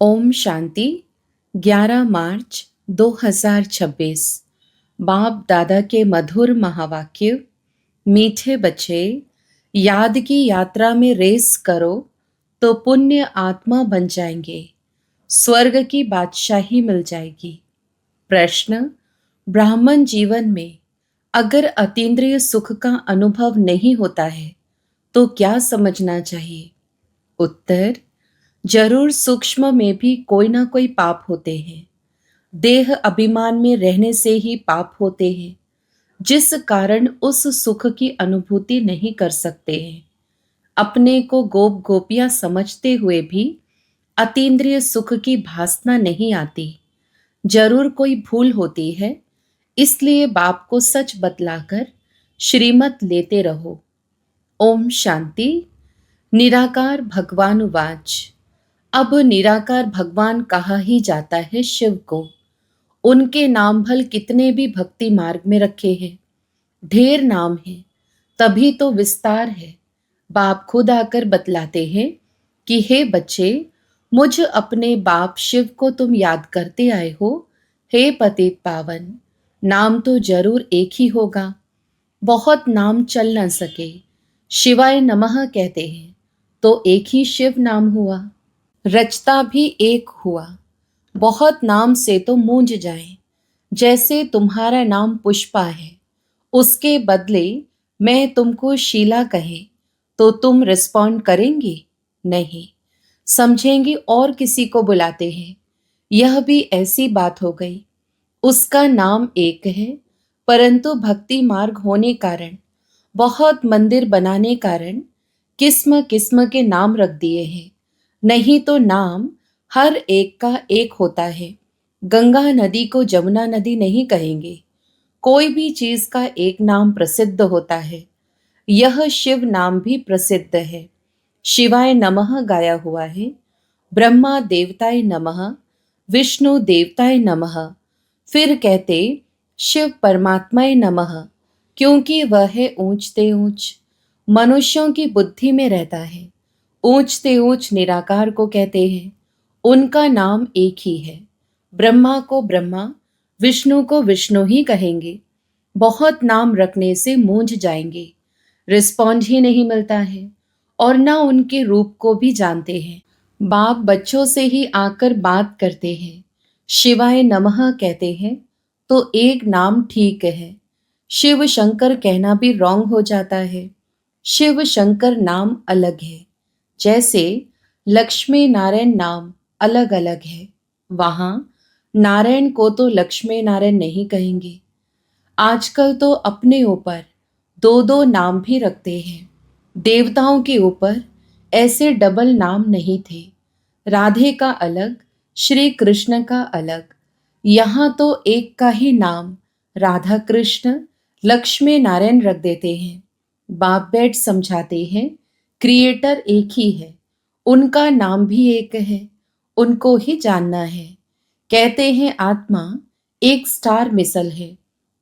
ओम शांति। 11 मार्च 2026। बाप दादा के मधुर महावाक्य। मीठे बच्चे, याद की यात्रा में रेस करो तो पुण्य आत्मा बन जाएंगे, स्वर्ग की बादशाही मिल जाएगी। प्रश्न: ब्राह्मण जीवन में अगर अतीन्द्रिय सुख का अनुभव नहीं होता है तो क्या समझना चाहिए? उत्तर: जरूर सूक्ष्म में भी कोई ना कोई पाप होते हैं। देह अभिमान में रहने से ही पाप होते हैं, जिस कारण उस सुख की अनुभूति नहीं कर सकते हैं। अपने को गोप गोपियां समझते हुए भी अतीन्द्रिय सुख की भासना नहीं आती। जरूर कोई भूल होती है, इसलिए बाप को सच बतलाकर श्रीमत लेते रहो। ओम शांति। निराकार भगवान उवाच। अब निराकार भगवान कहा ही जाता है शिव को। उनके नाम भल कितने भी भक्ति मार्ग में रखे हैं, ढेर नाम है, तभी तो विस्तार है। बाप खुद आकर बतलाते हैं कि हे बच्चे, मुझ अपने बाप शिव को तुम याद करते आए हो। हे पतित पावन, नाम तो जरूर एक ही होगा, बहुत नाम चल न सके। शिवाय नमः कहते हैं तो एक ही शिव नाम हुआ, रचता भी एक हुआ। बहुत नाम से तो मूंझ जाए। जैसे तुम्हारा नाम पुष्पा है, उसके बदले मैं तुमको शीला कहे तो तुम रिस्पॉन्ड करेंगी? नहीं, समझेंगी और किसी को बुलाते हैं। यह भी ऐसी बात हो गई। उसका नाम एक है, परंतु भक्ति मार्ग होने कारण, बहुत मंदिर बनाने कारण किस्म किस्म के नाम रख दिए हैं। नहीं तो नाम हर एक का एक होता है। गंगा नदी को जमुना नदी नहीं कहेंगे। कोई भी चीज का एक नाम प्रसिद्ध होता है। यह शिव नाम भी प्रसिद्ध है। शिवाय नमः गाया हुआ है, ब्रह्मा देवताय नमः, विष्णु देवताय नमः। फिर कहते शिव परमात्माय नमः, क्योंकि वह है ऊंचते ऊंच, मनुष्यों की बुद्धि में रहता है। ऊंचते ऊंच निराकार को कहते हैं। उनका नाम एक ही है। ब्रह्मा को ब्रह्मा, विष्णु को विष्णु ही कहेंगे। बहुत नाम रखने से मूंझ जाएंगे, रिस्पॉन्ड ही नहीं मिलता है और ना उनके रूप को भी जानते हैं। बाप बच्चों से ही आकर बात करते हैं, शिवाय नमः कहते हैं तो एक नाम ठीक है। शिव शंकर कहना भी रॉन्ग हो जाता है। शिव शंकर नाम अलग है। जैसे लक्ष्मी नारायण नाम अलग अलग है, वहां नारायण को तो लक्ष्मी नारायण नहीं कहेंगे। आजकल तो अपने ऊपर दो दो नाम भी रखते हैं। देवताओं के ऊपर ऐसे डबल नाम नहीं थे। राधे का अलग, श्री कृष्ण का अलग। यहाँ तो एक का ही नाम राधा कृष्ण लक्ष्मी नारायण रख देते हैं। बाप बैठ समझाते हैं, क्रिएटर एक ही है, उनका नाम भी एक है, उनको ही जानना है। कहते हैं आत्मा एक स्टार मिसल है,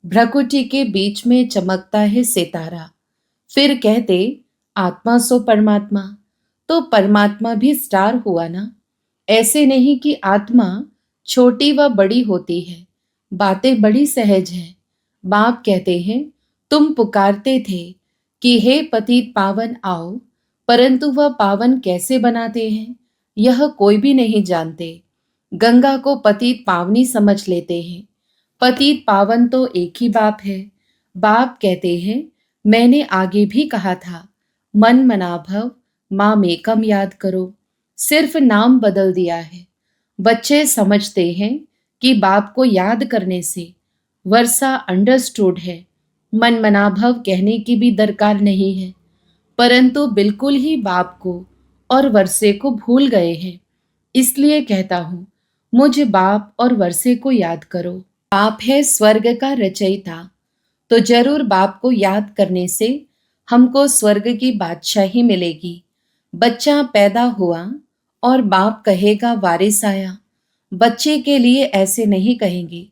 भ्रकुटी के बीच में चमकता है सितारा। फिर कहते आत्मा सो परमात्मा, तो परमात्मा भी स्टार हुआ ना। ऐसे नहीं कि आत्मा छोटी व बड़ी होती है, बातें बड़ी सहज हैं। बाप कहते हैं तुम पुकारते थे कि हे पतित पावन आओ, परंतु वह पावन कैसे बनाते हैं यह कोई भी नहीं जानते। गंगा को पतित पावनी समझ लेते हैं। पतित पावन तो एक ही बाप है। बाप कहते हैं मैंने आगे भी कहा था, मन मनाभव मामेकम याद करो। सिर्फ नाम बदल दिया है। बच्चे समझते हैं कि बाप को याद करने से वर्षा अंडरस्टूड है, मन मनाभव कहने की भी दरकार नहीं है। परंतु बिल्कुल ही बाप को और वर्षे को भूल गए हैं। इसलिए कहता हूं, मुझ बाप और वर्षे को याद करो। बाप है स्वर्ग का रचयिता, तो जरूर बाप को याद करने से हमको स्वर्ग की बादशाही मिलेगी। बच्चा पैदा हुआ और बाप कहेगा वारिस आया। बच्चे के लिए ऐसे नहीं कहेंगे,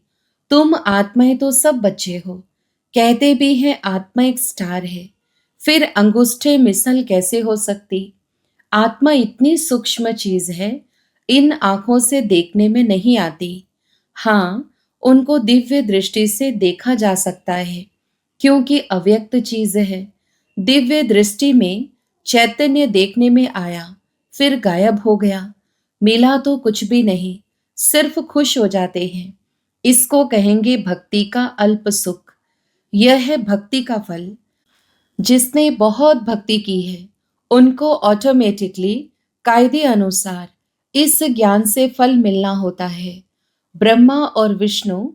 तुम आत्माएं तो सब बच्चे हो। कहते भी हैं आत्मा एक स्टार है, फिर अंगूठे मिसल कैसे हो सकती? आत्मा इतनी सूक्ष्म चीज है, इन आंखों से देखने में नहीं आती। हाँ, उनको दिव्य दृष्टि से देखा जा सकता है, क्योंकि अव्यक्त चीज है। दिव्य दृष्टि में चैतन्य देखने में आया, फिर गायब हो गया। मिला तो कुछ भी नहीं, सिर्फ खुश हो जाते हैं। इसको कहेंगे भक्ति का अल्प सुख। यह है भक्ति का फल। जिसने बहुत भक्ति की है, उनको ऑटोमेटिकली कायदे अनुसार इस ज्ञान से फल मिलना होता है। ब्रह्मा और विष्णु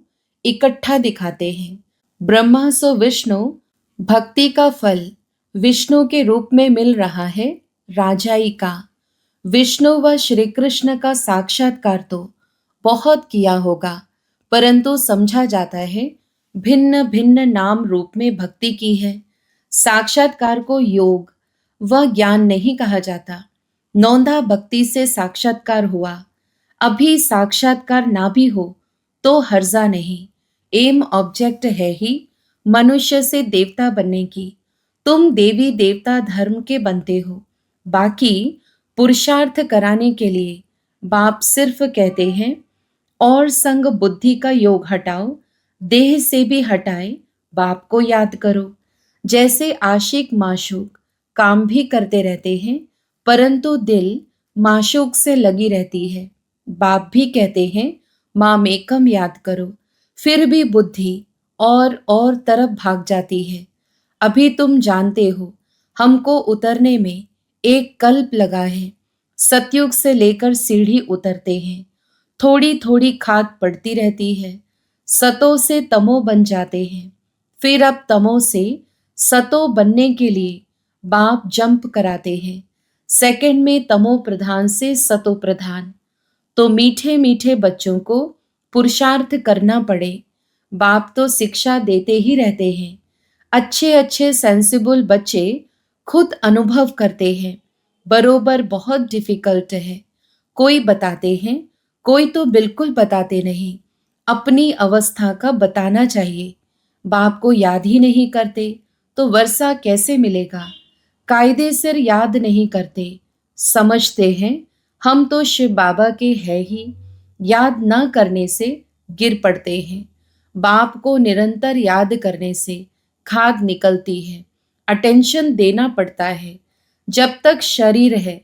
इकट्ठा दिखाते हैं। ब्रह्मा सो विष्णु, भक्ति का फल विष्णु के रूप में मिल रहा है, राजाई का। विष्णु व श्री कृष्ण का साक्षात्कार तो बहुत किया होगा, परंतु समझा जाता है भिन्न भिन्न नाम रूप में भक्ति की है। साक्षात्कार को योग व ज्ञान नहीं कहा जाता। नौंधा भक्ति से साक्षात्कार हुआ। अभी साक्षात्कार ना भी हो तो हर्जा नहीं। एम ऑब्जेक्ट है ही मनुष्य से देवता बनने की। तुम देवी देवता धर्म के बनते हो। बाकी पुरुषार्थ कराने के लिए बाप सिर्फ कहते हैं और संग बुद्धि का योग हटाओ, देह से भी हटाए, बाप को याद करो। जैसे आशिक माशूक काम भी करते रहते हैं, परंतु दिल माशूक से लगी रहती है। बाप भी कहते हैं माम एकम याद करो, फिर भी बुद्धि और तरफ भाग जाती है। अभी तुम जानते हो हमको उतरने में एक कल्प लगा है। सतयुग से लेकर सीढ़ी उतरते हैं, थोड़ी थोड़ी खाद पड़ती रहती है। सतो से तमो बन जाते हैं, फिर अब तमो से सतो बनने के लिए बाप जंप कराते हैं। सेकंड में तमो प्रधान से सतो प्रधान। तो मीठे मीठे बच्चों को पुरुषार्थ करना पड़े। बाप तो शिक्षा देते ही रहते हैं। अच्छे अच्छे सेंसिबल बच्चे खुद अनुभव करते हैं, बरोबर बहुत डिफिकल्ट है। कोई बताते हैं, कोई तो बिल्कुल बताते नहीं। अपनी अवस्था का बताना चाहिए। बाप को याद ही नहीं करते तो वर्षा कैसे मिलेगा। कायदे सिर याद नहीं करते, समझते हैं हम तो शिव बाबा के हैं ही। याद न करने से गिर पड़ते हैं। बाप को निरंतर याद करने से खाद निकलती है। अटेंशन देना पड़ता है। जब तक शरीर है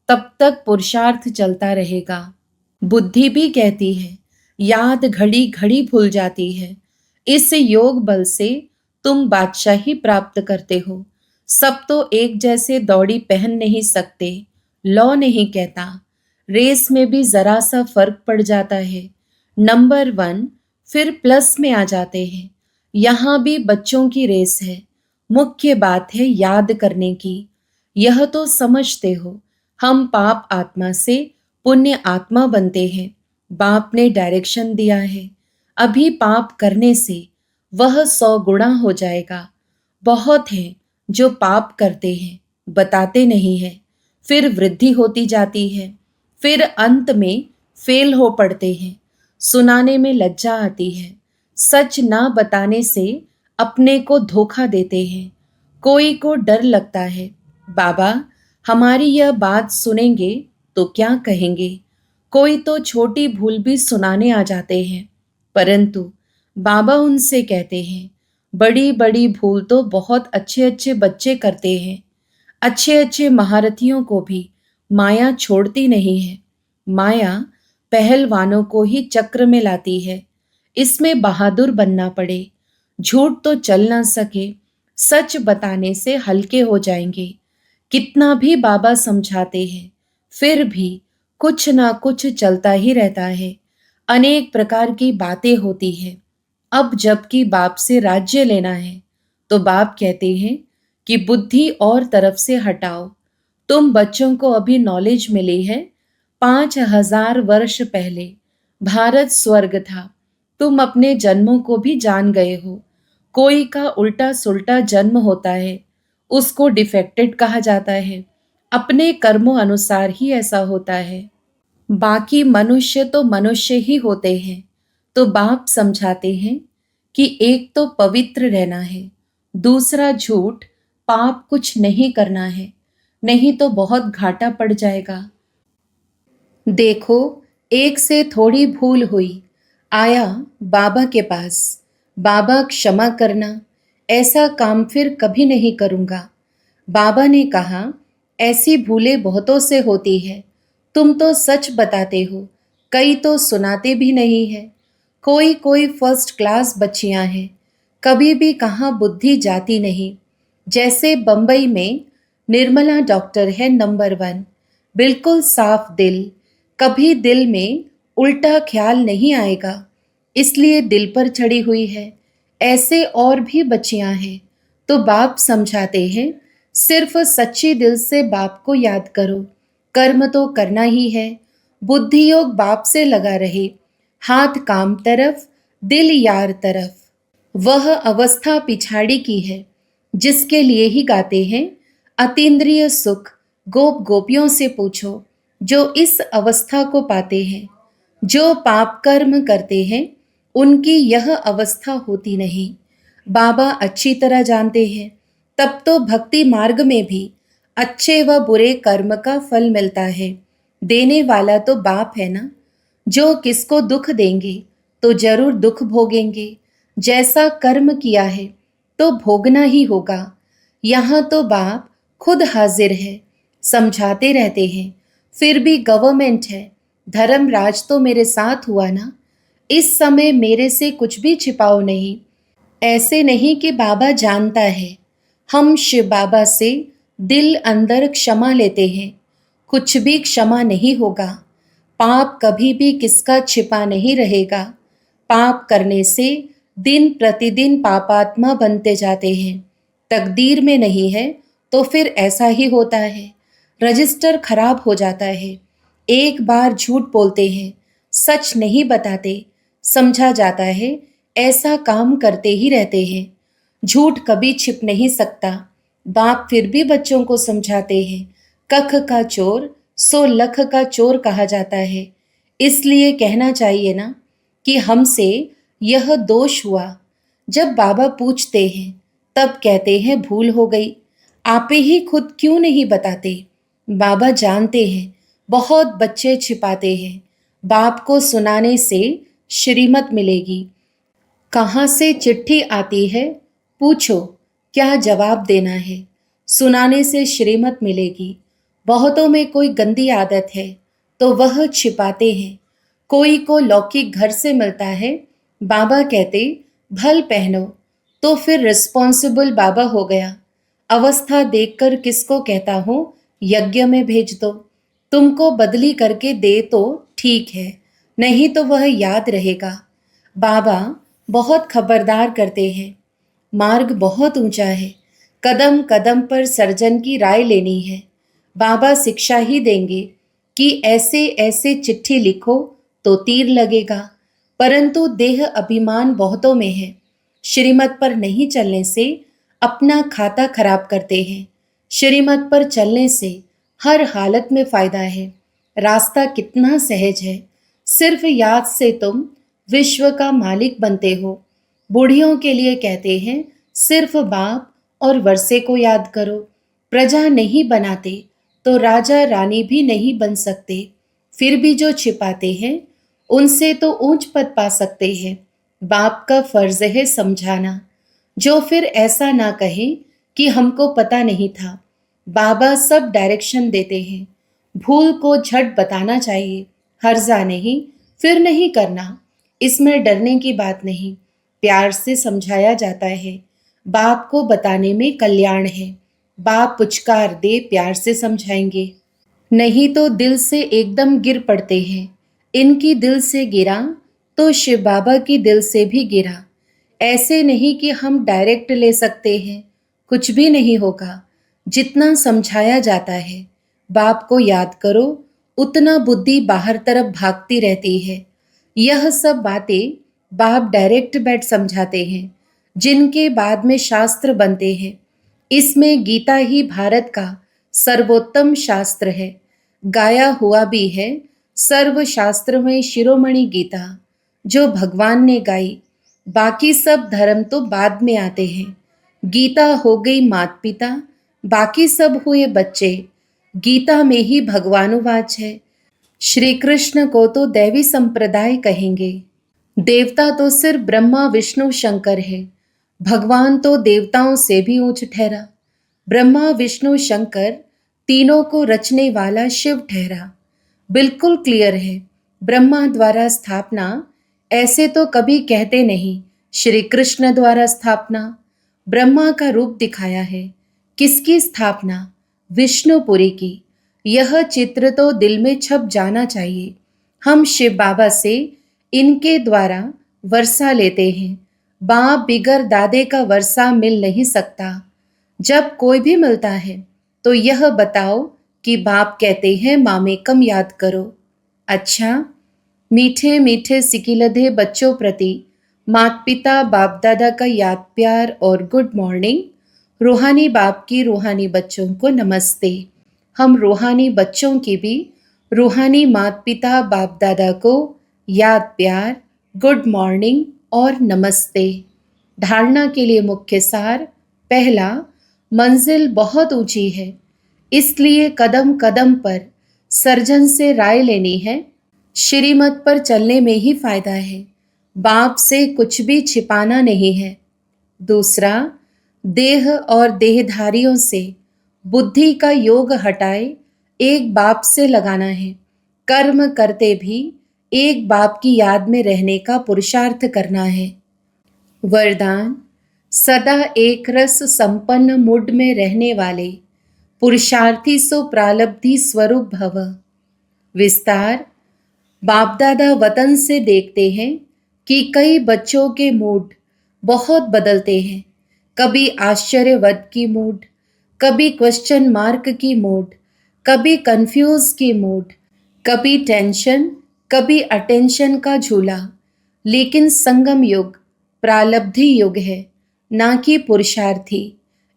तब तक पुरुषार्थ चलता रहेगा। बुद्धि भी कहती है, याद घड़ी घड़ी भूल जाती है। इस योग बल से तुम बादशाही प्राप्त करते हो। सब तो एक जैसे दौड़ी पहन नहीं सकते, लॉ नहीं कहता। रेस में भी जरा सा फर्क पड़ जाता है। नंबर 1 फिर प्लस में आ जाते हैं। यहाँ भी बच्चों की रेस है। मुख्य बात है याद करने की। यह तो समझते हो हम पाप आत्मा से पुण्य आत्मा बनते हैं। बाप ने डायरेक्शन दिया है। अभी पाप करने से वह 100 गुणा हो जाएगा। बहुत हैं जो पाप करते हैं, बताते नहीं हैं, फिर वृद्धि होती जाती है, फिर अंत में फेल हो पड़ते हैं। सुनाने में लज्जा आती है। सच ना बताने से अपने को धोखा देते हैं। कोई को डर लगता है, बाबा हमारी यह बात सुनेंगे तो क्या कहेंगे। कोई तो छोटी भूल भी सुनाने आ जाते हैं, परंतु बाबा उनसे कहते हैं बड़ी बड़ी भूल तो बहुत अच्छे अच्छे बच्चे करते हैं। अच्छे अच्छे महारथियों को भी माया छोड़ती नहीं है। माया पहलवानों को ही चक्र में लाती है। इसमें बहादुर बनना पड़े। झूठ तो चल ना सके, सच बताने से हल्के हो जाएंगे। कितना भी बाबा समझाते हैं, फिर भी कुछ ना कुछ चलता ही रहता है। अनेक प्रकार की बातें होती हैं। अब जबकि बाप से राज्य लेना है, तो बाप कहते हैं कि बुद्धि और तरफ से हटाओ। तुम बच्चों को अभी नॉलेज मिली है। 5000 वर्ष पहले भारत स्वर्ग था। तुम अपने जन्मों को भी जान गए हो। कोई का उल्टा सुल्टा जन्म होता है, उसको डिफेक्टेड कहा जाता है। अपने कर्मों अनुसार ही ऐसा होता है। बाकी मनुष्य तो मनुष्य ही होते हैं। तो बाप समझाते हैं कि एक तो पवित्र रहना है, दूसरा झूठ पाप कुछ नहीं करना है, नहीं तो बहुत घाटा पड़ जाएगा। देखो, एक से थोड़ी भूल हुई, आया बाबा के पास। बाबा क्षमा करना, ऐसा काम फिर कभी नहीं करूँगा। बाबा ने कहा, ऐसी भूलें बहुतों से होती है। तुम तो सच बताते हो, कई तो सुनाते भी नहीं है। कोई कोई फर्स्ट क्लास बच्चियां हैं, कभी भी कहाँ बुद्धि जाती नहीं। जैसे बम्बई में निर्मला डॉक्टर है नंबर 1, बिल्कुल साफ दिल, कभी दिल में उल्टा ख्याल नहीं आएगा, इसलिए दिल पर चढ़ी हुई है। ऐसे और भी बच्चियां हैं। तो बाप समझाते हैं, सिर्फ सच्ची दिल से बाप को याद करो, कर्म तो करना ही है। बुद्धि योग बाप से लगा रहे, हाथ काम तरफ, दिल यार तरफ। वह अवस्था पिछाड़ी की है, जिसके लिए ही गाते हैं, अतीन्द्रिय सुख गोप गोपियों से पूछो, जो इस अवस्था को पाते हैं। जो पाप कर्म करते हैं, उनकी यह अवस्था होती नहीं। बाबा अच्छी तरह जानते हैं, तब तो भक्ति मार्ग में भी अच्छे व बुरे कर्म का फल मिलता है। देने वाला तो बाप है ना। जो किसको दुख देंगे तो जरूर दुख भोगेंगे। जैसा कर्म किया है तो भोगना ही होगा। यहाँ तो बाप खुद हाजिर है, समझाते रहते हैं। फिर भी गवर्नमेंट है, धर्मराज तो मेरे साथ हुआ ना। इस समय मेरे से कुछ भी छिपाओ नहीं। ऐसे नहीं कि बाबा जानता है। हम शिव बाबा से दिल अंदर क्षमा लेते हैं। कुछ भी क्षमा नहीं होगा। पाप कभी भी किसका छिपा नहीं रहेगा। पाप करने से दिन प्रतिदिन पापात्मा बनते जाते हैं। तकदीर में नहीं है तो फिर ऐसा ही होता है। रजिस्टर खराब हो जाता है। एक बार झूठ बोलते हैं, सच नहीं बताते, समझा जाता है ऐसा काम करते ही रहते हैं। झूठ कभी छिप नहीं सकता। बाप फिर भी बच्चों को समझाते हैं, कख का चोर सो लख का चोर कहा जाता है। इसलिए कहना चाहिए ना कि हमसे यह दोष हुआ। जब बाबा पूछते हैं तब कहते हैं भूल हो गई। आप ही खुद क्यों नहीं बताते? बाबा जानते हैं बहुत बच्चे छिपाते हैं। बाप को सुनाने से श्रीमत मिलेगी। कहाँ से चिट्ठी आती है पूछो, क्या जवाब देना है। सुनाने से श्रीमत मिलेगी। बहुतों में कोई गंदी आदत है तो वह छिपाते हैं। कोई को लौकिक घर से मिलता है, बाबा कहते भल पहनो, तो फिर रिस्पॉन्सिबल बाबा हो गया। अवस्था देखकर किसको कहता हूँ यज्ञ में भेज दो। तुमको बदली करके दे तो ठीक है, नहीं तो वह याद रहेगा। बाबा बहुत खबरदार करते हैं। मार्ग बहुत ऊंचा है, कदम कदम पर सर्जन की राय लेनी है। बाबा शिक्षा ही देंगे कि ऐसे ऐसे चिट्ठी लिखो तो तीर लगेगा। परंतु देह अभिमान बहुतों में है। श्रीमत पर नहीं चलने से अपना खाता खराब करते हैं। श्रीमत पर चलने से हर हालत में फायदा है। रास्ता कितना सहज है। सिर्फ याद से तुम विश्व का मालिक बनते हो। बूढ़ियों के लिए कहते हैं, सिर्फ बाप और वर्षे को याद करो। प्रजा नहीं बनाते तो राजा रानी भी नहीं बन सकते। फिर भी जो छिपाते हैं उनसे तो ऊंच पद पा सकते हैं। बाप का फर्ज है समझाना। जो फिर ऐसा ना कहे कि हमको पता नहीं था। बाबा सब डायरेक्शन देते हैं। भूल को झट बताना चाहिए, हर्जा नहीं, फिर नहीं करना। इसमें डरने की बात नहीं, प्यार से समझाया जाता है। बाप को बताने में कल्याण है। बाप पुचकार दे प्यार से समझाएंगे, नहीं तो दिल से एकदम गिर पड़ते हैं। इनकी दिल से गिरा तो शिव बाबा की दिल से भी गिरा। ऐसे नहीं कि हम डायरेक्ट ले सकते हैं, कुछ भी नहीं होगा। जितना समझाया जाता है, बाप को याद करो, उतना बुद्धि बाहर तरफ भागती रहती है। यह सब बातें बाप डायरेक्ट बैठ समझाते हैं, जिनके बाद में शास्त्र बनते हैं। इसमें गीता ही भारत का सर्वोत्तम शास्त्र है। गाया हुआ भी है, सर्व शास्त्र में शिरोमणि गीता, जो भगवान ने गाई। बाकी सब धर्म तो बाद में आते हैं। गीता हो गई मात पिता, बाकी सब हुए बच्चे। गीता में ही भगवानुवाच है, श्री कृष्ण को तो दैवी संप्रदाय कहेंगे। देवता तो सिर्फ ब्रह्मा विष्णु शंकर है, भगवान तो देवताओं से भी ऊंच ठहरा। ब्रह्मा विष्णु शंकर तीनों को रचने वाला शिव ठहरा। बिल्कुल क्लियर है, ब्रह्मा द्वारा स्थापना ऐसे तो कभी कहते नहीं, श्री कृष्ण द्वारा स्थापना। ब्रह्मा का रूप दिखाया है, किसकी स्थापना? विष्णुपुरी की। यह चित्र तो दिल में छप जाना चाहिए। हम शिव बाबा से इनके द्वारा वर्षा लेते हैं। बाप बिगर दादे का वर्षा मिल नहीं सकता। जब कोई भी मिलता है तो यह बताओ कि बाप कहते हैं मामेकम याद करो। अच्छा, मीठे मीठे सिकिलधे बच्चों प्रति माता पिता बाप दादा का याद प्यार और गुड मॉर्निंग। रूहानी बाप की रूहानी बच्चों को नमस्ते। हम रूहानी बच्चों की भी रूहानी माता पिता बाप दादा को याद प्यार, गुड मॉर्निंग और नमस्ते। धारणा के लिए मुख्य सार। पहला, मंजिल बहुत ऊंची है, इसलिए कदम कदम पर सर्जन से राय लेनी है। श्रीमत पर चलने में ही फायदा है, बाप से कुछ भी छिपाना नहीं है। दूसरा, देह और देहधारियों से बुद्धि का योग हटाए एक बाप से लगाना है। कर्म करते भी एक बाप की याद में रहने का पुरुषार्थ करना है। वरदान, सदा एक रस संपन्न मूड में रहने वाले पुरुषार्थी सो प्रालब्धि स्वरूप भव। विस्तार, बाप दादा वतन से देखते हैं कि कई बच्चों के मूड बहुत बदलते हैं। कभी आश्चर्यवद की मूड, कभी क्वेश्चन मार्क की मूड, कभी कंफ्यूज की मूड, कभी टेंशन, कभी अटेंशन का झूला। लेकिन संगम युग प्रालब्धि युग है, ना कि पुरुषार्थी।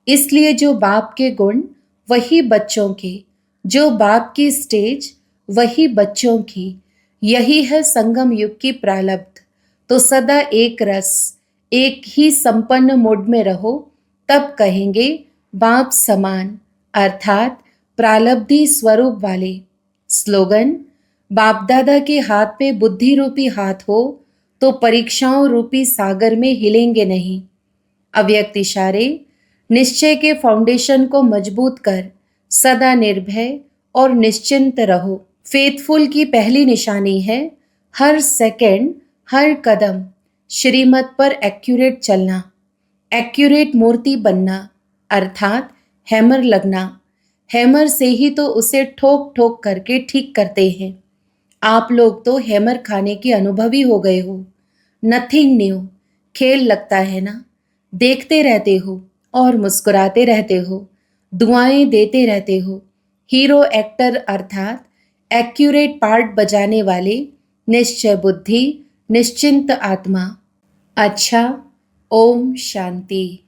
इसलिए जो बाप के गुण वही बच्चों के, जो बाप की स्टेज वही बच्चों की। यही है संगम युग की प्रालब्ध। तो सदा एक रस, एक ही संपन्न मूड में रहो, तब कहेंगे बाप समान, अर्थात प्रालब्धि स्वरूप वाले। स्लोगन, बाप दादा के हाथ में बुद्धि रूपी हाथ हो तो परीक्षाओं रूपी सागर में हिलेंगे नहीं। अव्यक्त इशारे, निश्चय के फाउंडेशन को मजबूत कर सदा निर्भय और निश्चिंत रहो। फेथफुल की पहली निशानी है हर सेकंड, हर कदम श्रीमत पर एक्यूरेट चलना, एक्यूरेट मूर्ति बनना, अर्थात हैमर लगना। हैमर से ही तो उसे ठोक ठोक करके ठीक करते हैं। आप लोग तो हैमर खाने के अनुभवी हो गए हो। नथिंग न्यू, खेल लगता है ना। देखते रहते हो और मुस्कुराते रहते हो, दुआएं देते रहते हो। हीरो एक्टर अर्थात एक्यूरेट पार्ट बजाने वाले, निश्चय बुद्धि, निश्चिंत आत्मा। अच्छा, ओम शांति।